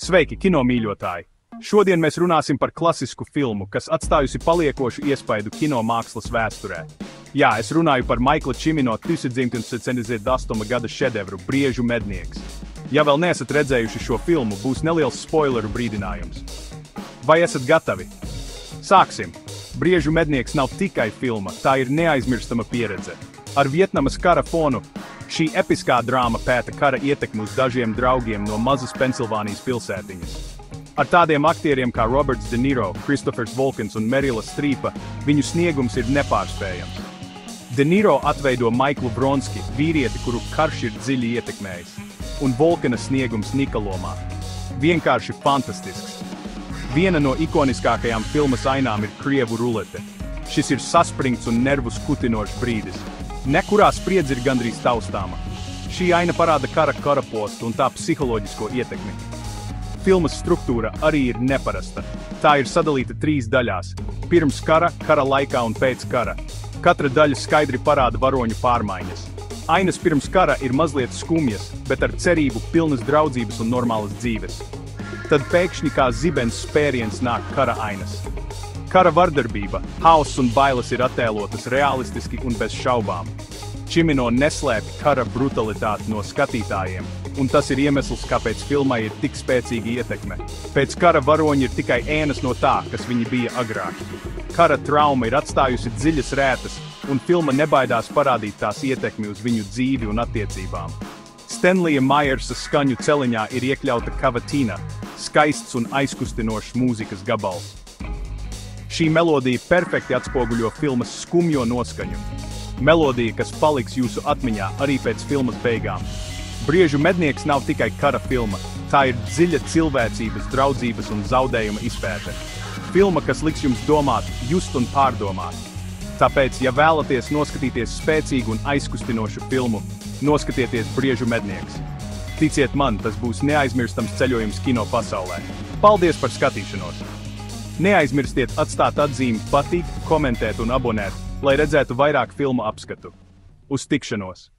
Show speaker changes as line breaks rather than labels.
Sveiki, kino mīļotāji! Šodien mēs runāsim par klasisku filmu, kas atstājusi paliekošu iespaidu kino mākslas vēsturē. Jā, es runāju par Maikla Čimino 1978. gada šedevru Briežu mednieks. Ja vēl neesat redzējuši šo filmu, būs neliels spoileru brīdinājums. Vai esat gatavi? Sāksim! Briežu mednieks nav tikai filma, tā ir neaizmirstama pieredze. Ar Vietnamas kara fonu šī episkā drāma pēta kara ietekmi uz dažiem draugiem no mazas Pensilvānijas pilsētiņas. Ar tādiem aktieriem kā Roberts De Niro, Kristofers Volkens un Merila Strīpa, viņu sniegums ir nepārspējams. De Niro atveido Maiklu Bronski, vīrieti, kuru karš ir dziļi ietekmējis, un Volkena sniegums Nika lomā. Vienkārši fantastisks. Viena no ikoniskākajām filmas ainām ir krievu rulete. Šis ir saspringts un nervus kutinošs brīdis. Nekurā spriedze ir gandrīz taustāma. Šī aina parāda kara karapostu un tā psiholoģisko ietekmi. Filmas struktūra arī ir neparasta. Tā ir sadalīta 3 daļās – pirms kara, kara laikā un pēc kara. Katra daļa skaidri parāda varoņu pārmaiņas. Ainas pirms kara ir mazliet skumjas, bet ar cerību pilnas draudzības un normālas dzīves. Tad pēkšņi kā zibens spēriens nāk kara ainas. Kara vardarbība, hauss un bailes ir attēlotas realistiski un bez šaubām. Čimino neslēpj kara brutalitāti no skatītājiem, un tas ir iemesls, kāpēc filmai ir tik spēcīga ietekme. Pēc kara varoņi ir tikai ēnas no tā, kas viņi bija agrāk. Kara trauma ir atstājusi dziļas rētas, un filma nebaidās parādīt tās ietekmi uz viņu dzīvi un attiecībām. Stenlija Majersa skaņu celiņā ir iekļauta kavatīna, skaists un aizkustinošs mūzikas gabals. Šī melodija perfekti atspoguļo filmas skumjo noskaņu. Melodija, kas paliks jūsu atmiņā arī pēc filmas beigām. Briežu mednieks nav tikai kara filma, tā ir dziļa cilvēcības, draudzības un zaudējuma izpēte. Filma, kas liks jums domāt, just un pārdomāt. Tāpēc, ja vēlaties noskatīties spēcīgu un aizkustinošu filmu, noskatieties Briežu mednieks. Ticiet man, tas būs neaizmirstams ceļojums kino pasaulē. Paldies par skatīšanos! Neaizmirstiet atstāt atzīmi patīk, komentēt un abonēt, lai redzētu vairāk filmu apskatu. Uz tikšanos!